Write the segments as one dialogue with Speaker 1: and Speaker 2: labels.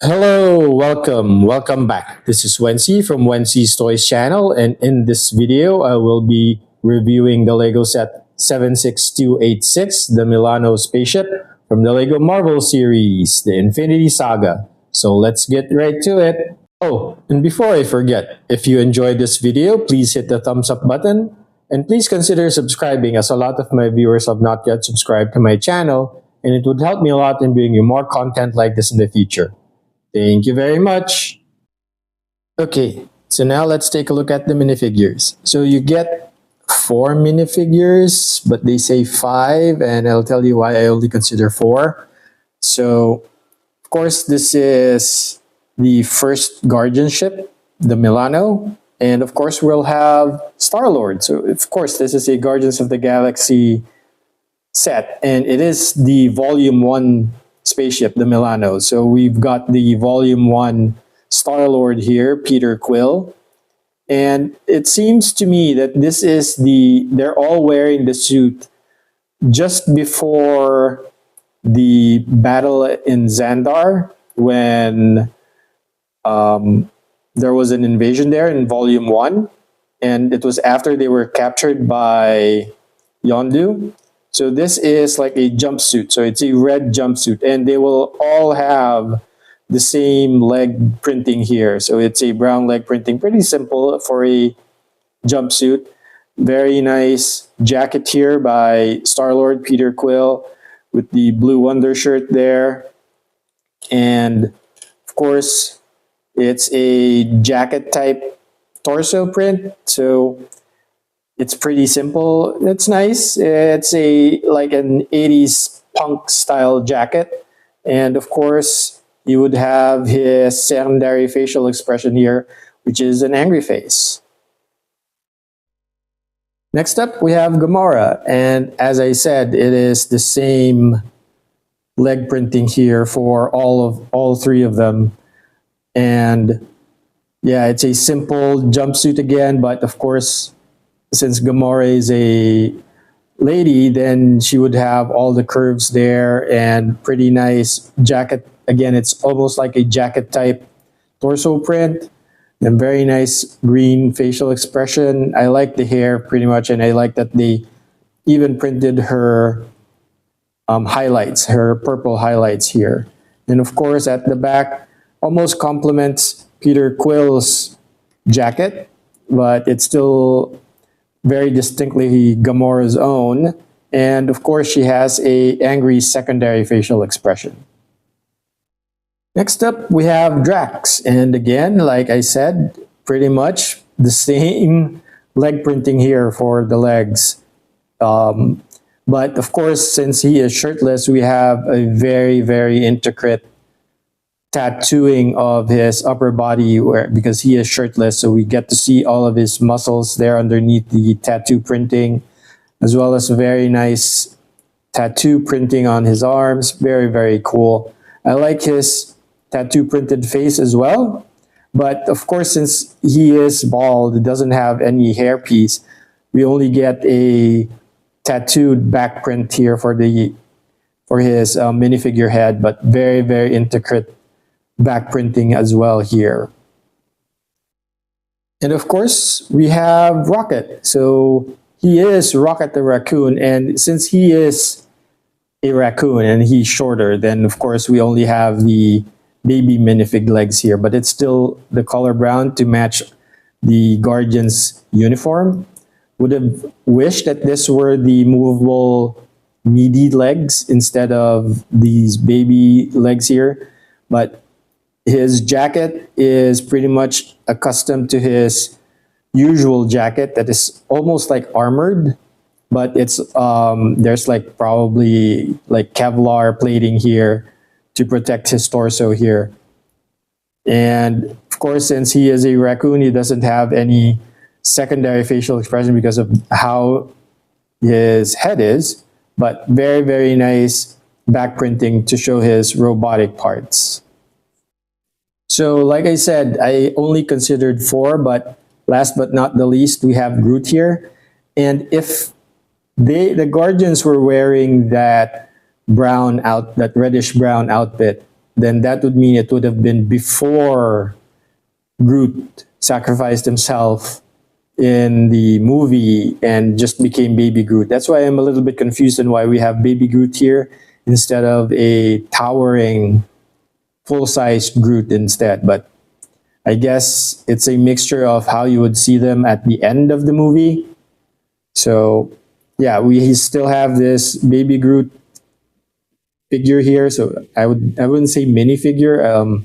Speaker 1: Hello, welcome back. This is Wency from Wency's Toys channel, and in this video, I will be reviewing the Lego set 76286, the Milano Spaceship from the Lego Marvel series, the Infinity Saga. So let's get right to it. Oh, and before I forget, if you enjoyed this video, please hit the thumbs up button, and please consider subscribing as a lot of my viewers have not yet subscribed to my channel, and it would help me a lot in bringing you more content like this in the future. Thank you very much. Okay, so now let's take a look at the minifigures. So you get 4 minifigures, but they say 5, and I'll tell you why I only consider 4. So, of course, this is the first Guardian ship, the Milano, and of course we'll have Star-Lord. So, of course, this is a Guardians of the Galaxy set, and it is the Volume 1 spaceship, the Milano. So we've got the Volume 1 Star-Lord here, Peter Quill. And it seems to me that they're all wearing the suit just before the battle in Xandar when there was an invasion there in Volume 1. And it was after they were captured by Yondu. So this is like a jumpsuit. So it's a red jumpsuit, and they will all have the same leg printing here. So it's a brown leg printing, pretty simple for a jumpsuit. Very nice jacket here by Star-Lord Peter Quill with the blue undershirt there. And of course, it's a jacket type torso print. So it's pretty simple. It's nice. It's like an 80s punk style jacket. And of course, you would have his secondary facial expression here, which is an angry face. Next up, we have Gamora. And as I said, it is the same leg printing here for all three of them. And yeah, it's a simple jumpsuit again, but of course, since Gamora is a lady, then she would have all the curves there and pretty nice jacket. Again, it's almost like a jacket type torso print and very nice green facial expression. I like the hair pretty much, and I like that they even printed her highlights, her purple highlights here. And of course, at the back, almost complements Peter Quill's jacket, but it's still very distinctly Gamora's own. And of course, she has a angry secondary facial expression. Next up, we have Drax. And again, like I said, pretty much the same leg printing here for the legs. But of course, since he is shirtless, we have a very, very intricate tattooing of his upper body because he is shirtless, so we get to see all of his muscles there underneath the tattoo printing, as well as very nice tattoo printing on his arms. Very, very cool. I like his tattoo printed face as well, but of course, since he is bald, it doesn't have any hairpiece, we only get a tattooed back print here for his minifigure head, but very, very intricate back printing as well here. And of course, we have Rocket. So he is Rocket the Raccoon, and since he is a raccoon and he's shorter, then of course we only have the baby minifig legs here, but it's still the color brown to match the Guardian's uniform. Would have wished that this were the movable meaty legs instead of these baby legs here, but his jacket is pretty much accustomed to his usual jacket that is almost like armored, but it's there's like probably like Kevlar plating here to protect his torso here. And of course, since he is a raccoon, he doesn't have any secondary facial expression because of how his head is, but very, very nice back printing to show his robotic parts. So like I said, I only considered 4, but last but not the least, we have Groot here. And if the Guardians were wearing that reddish brown outfit, then that would mean it would have been before Groot sacrificed himself in the movie and just became Baby Groot. That's why I'm a little bit confused on why we have Baby Groot here instead of a towering full-sized Groot instead. But I guess it's a mixture of how you would see them at the end of the movie. So yeah, we still have this Baby Groot figure here. So I wouldn't say minifigure,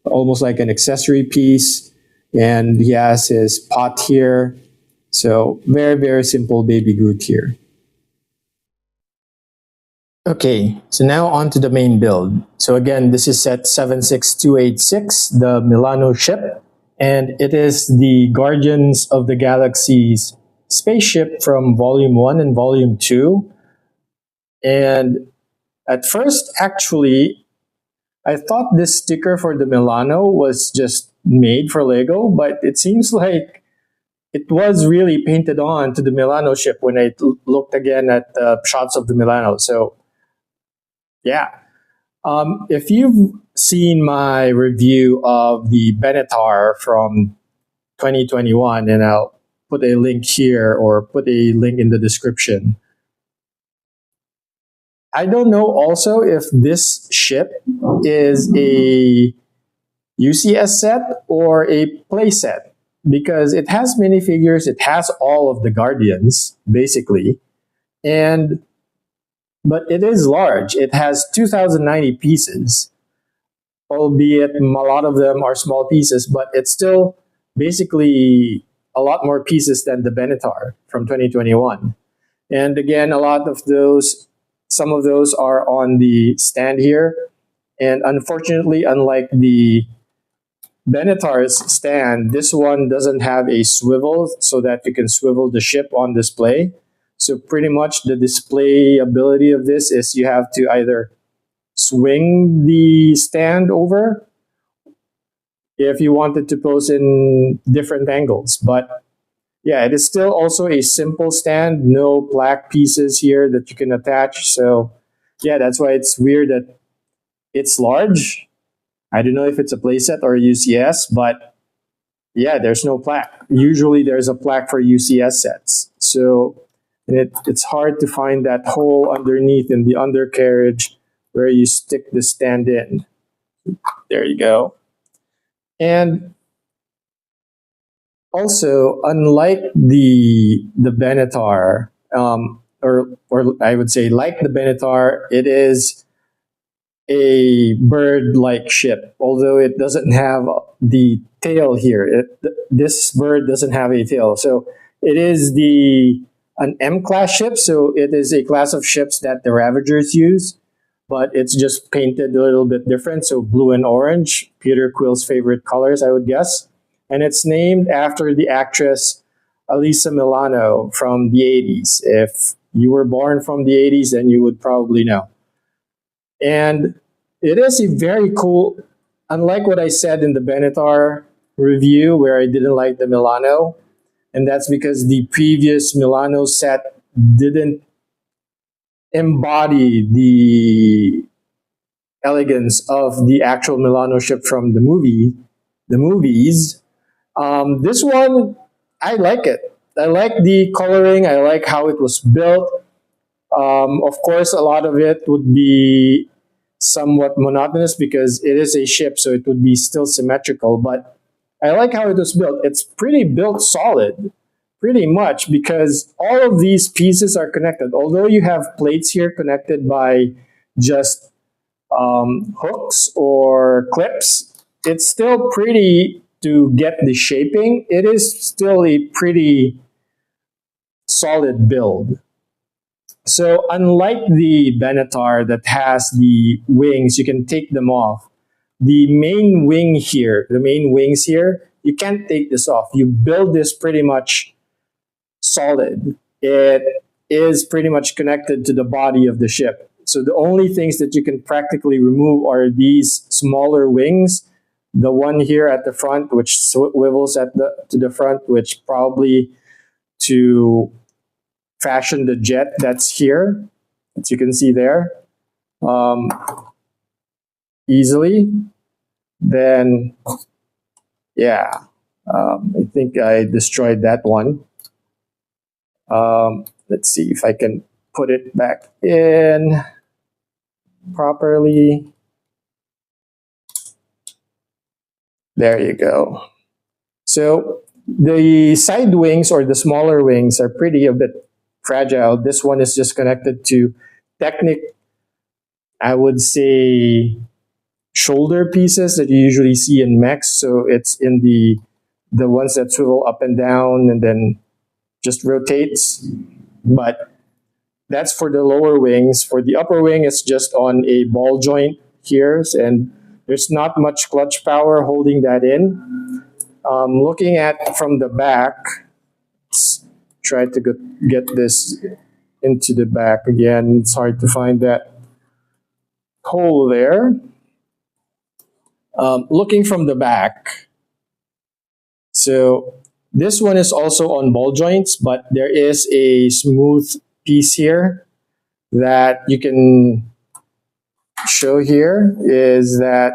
Speaker 1: almost like an accessory piece. And he has his pot here. So very, very simple Baby Groot here. Okay, so now on to the main build. So again, this is set 76286, the Milano ship, and it is the Guardians of the Galaxy's spaceship from Volume 1 and Volume 2. And at first, actually, I thought this sticker for the Milano was just made for Lego, but it seems like it was really painted on to the Milano ship when I looked again at the shots of the Milano. So yeah. If you've seen my review of the Benetar from 2021, and I'll put a link here or put a link in the description. I don't know also if this ship is a UCS set or a playset because it has minifigures, it has all of the Guardians, basically, but it is large. It has 2,090 pieces, albeit a lot of them are small pieces, but it's still basically a lot more pieces than the Benetar from 2021. And again, some of those are on the stand here. And unfortunately, unlike the Benetar's stand, this one doesn't have a swivel so that you can swivel the ship on display. So pretty much the display ability of this is you have to either swing the stand over if you wanted to pose in different angles. But yeah, it is still also a simple stand, no black pieces here that you can attach. So yeah, that's why it's weird that it's large. I don't know if it's a playset or a UCS, but yeah, there's no plaque. Usually there's a plaque for UCS sets. So it's hard to find that hole underneath in the undercarriage where you stick the stand in. There you go. And also, unlike the Benetar, or I would say like the Benetar, it is a bird-like ship, although it doesn't have the tail here. This bird doesn't have a tail. So it is an M-class ship, so it is a class of ships that the Ravagers use, but it's just painted a little bit different, so blue and orange, Peter Quill's favorite colors, I would guess. And it's named after the actress Alyssa Milano from the 80s. If you were born from the 80s, then you would probably know. And it is a very cool, unlike what I said in the Benetar review where I didn't like the Milano, and that's because the previous Milano set didn't embody the elegance of the actual Milano ship from the movies. This one, I like it. I like the coloring. I like how it was built. Of course, a lot of it would be somewhat monotonous because it is a ship, so it would be still symmetrical. But I like how it was built. It's pretty built solid, pretty much, because all of these pieces are connected. Although you have plates here connected by just hooks or clips, it's still pretty to get the shaping. It is still a pretty solid build. So unlike the Benetar that has the wings, you can take them off. The main wings here, you can't take this off. You build this pretty much solid. It is pretty much connected to the body of the ship. So the only things that you can practically remove are these smaller wings. The one here at the front, which swivels to the front, which probably to fashion the jet that's here, as you can see there. easily, then yeah, I think I destroyed that one. Let's see if I can put it back in properly. There you go. So the side wings or the smaller wings are pretty a bit fragile. This one is just connected to technic, I would say, shoulder pieces that you usually see in mechs. So it's in the ones that swivel up and down and then just rotates. But that's for the lower wings. For the upper wing, it's just on a ball joint here, and there's not much clutch power holding that in. Looking at from the back, let's try to get this into the back again. It's hard to find that hole there. Looking from the back, so this one is also on ball joints, but there is a smooth piece here that you can show here, is that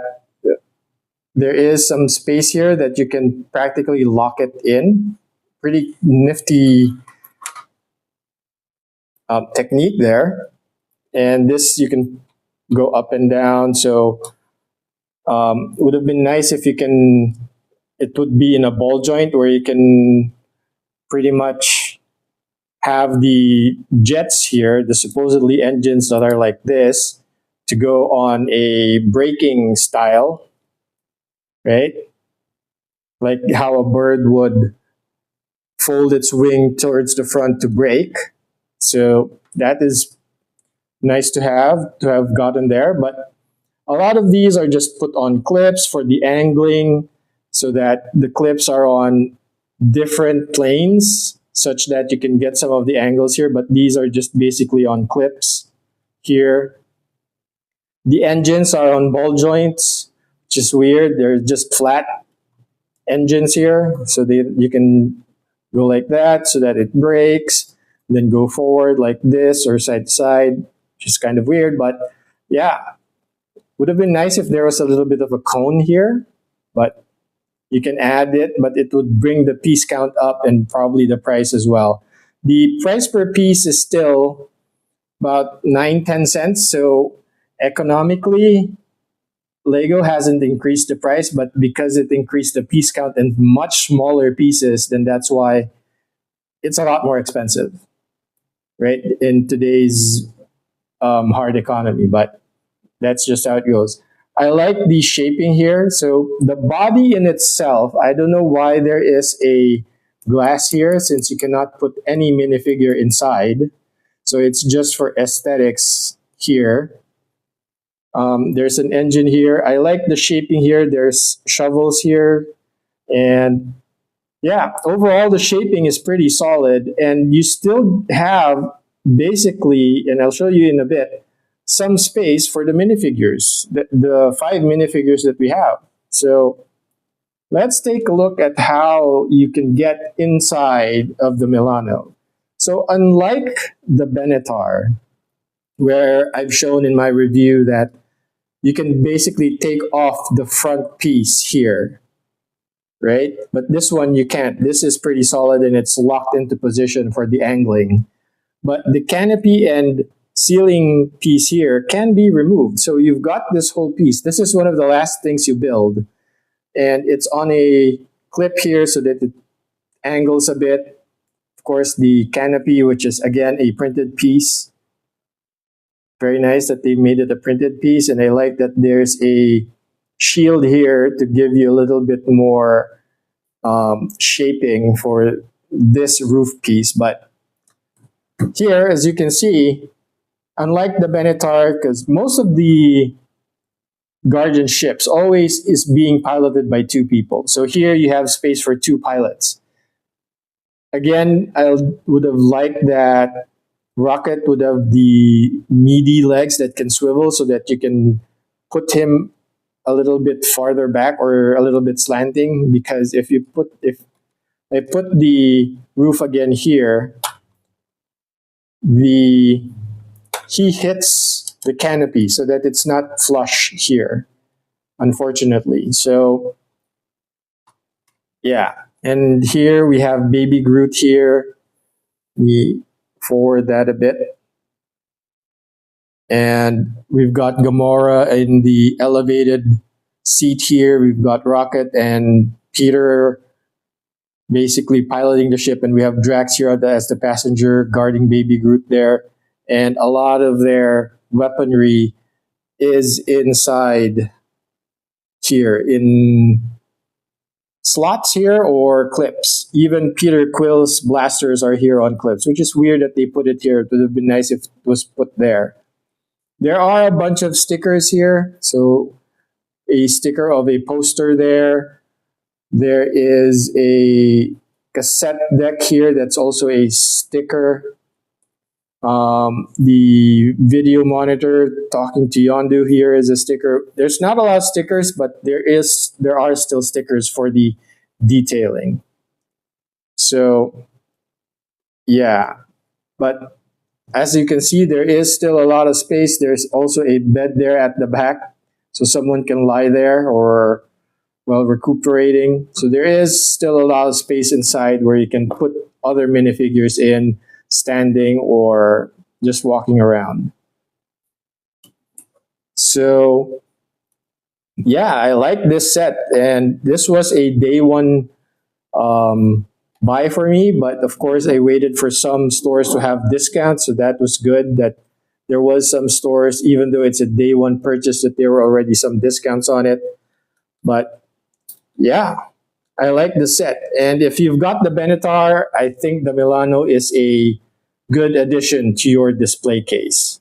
Speaker 1: there is some space here that you can practically lock it in. Pretty nifty technique there. And this you can go up and down. So it would have been nice if it would be in a ball joint where you can pretty much have the jets here, the supposedly engines that are like this, to go on a braking style, right? Like how a bird would fold its wing towards the front to brake. So that is nice to have gotten there. But a lot of these are just put on clips for the angling, so that the clips are on different planes such that you can get some of the angles here, but these are just basically on clips here. The engines are on ball joints, which is weird. They're just flat engines here, so you can go like that so that it brakes, then go forward like this or side to side, which is kind of weird, but yeah. Would have been nice if there was a little bit of a cone here, but you can add it, but it would bring the piece count up and probably the price as well. The price per piece is still about 9-10 cents. So economically, Lego hasn't increased the price, but because it increased the piece count in much smaller pieces, then that's why it's a lot more expensive, right? In today's hard economy, but that's just how it goes. I like the shaping here. So the body in itself, I don't know why there is a glass here, since you cannot put any minifigure inside. So it's just for aesthetics here. There's an engine here. I like the shaping here. There's shovels here. And yeah, overall the shaping is pretty solid. And you still have basically, and I'll show you in a bit, some space for the minifigures, the 5 minifigures that we have. So let's take a look at how you can get inside of the Milano. So unlike the Benetar, where I've shown in my review that you can basically take off the front piece here, right? But this one you can't. This is pretty solid and it's locked into position for the angling. But the canopy and ceiling piece here can be removed. So you've got this whole piece. This is one of the last things you build. And it's on a clip here so that it angles a bit. Of course, the canopy, which is again a printed piece. Very nice that they made it a printed piece. And I like that there's a shield here to give you a little bit more shaping for this roof piece. But here, as you can see, unlike the Benetar, because most of the Guardian ships always is being piloted by 2 people. So here you have space for 2 pilots. Again, I would have liked that Rocket would have the meaty legs that can swivel so that you can put him a little bit farther back or a little bit slanting, because if I put the roof again here, he hits the canopy so that it's not flush here. unfortunately. So yeah, and here we have Baby Groot here. We forward that a bit. And we've got Gamora in the elevated seat here. We've got Rocket and Peter basically piloting the ship, and we have Drax here as the passenger guarding Baby Groot there. And a lot of their weaponry is inside here in slots here or clips. Even Peter Quill's blasters are here on clips, which is weird that they put it here. It would have been nice if it was put there. There are a bunch of stickers here. So a sticker of a poster there. There is a cassette deck here that's also a sticker. The video monitor talking to Yondu here is a sticker. There's not a lot of stickers, but there are still stickers for the detailing. So yeah, but as you can see, there is still a lot of space. There's also a bed there at the back, so someone can lie there or while recuperating. So there is still a lot of space inside where you can put other minifigures in, standing or just walking around. So yeah, I like this set, and this was a day one buy for me, but of course I waited for some stores to have discounts, so that was good that there was some stores, even though it's a day one purchase, that there were already some discounts on it. But yeah, I like the set. And if you've got the Benetar, I think the Milano is a good addition to your display case.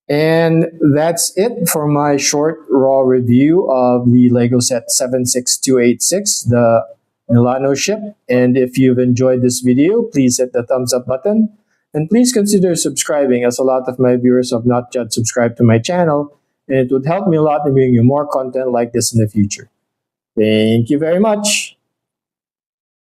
Speaker 1: And that's it for my short raw review of the Lego set 76286, the Milano ship. And if you've enjoyed this video, please hit the thumbs up button. And please consider subscribing, as a lot of my viewers have not yet subscribed to my channel. And it would help me a lot in bringing you more content like this in the future. Thank you very much.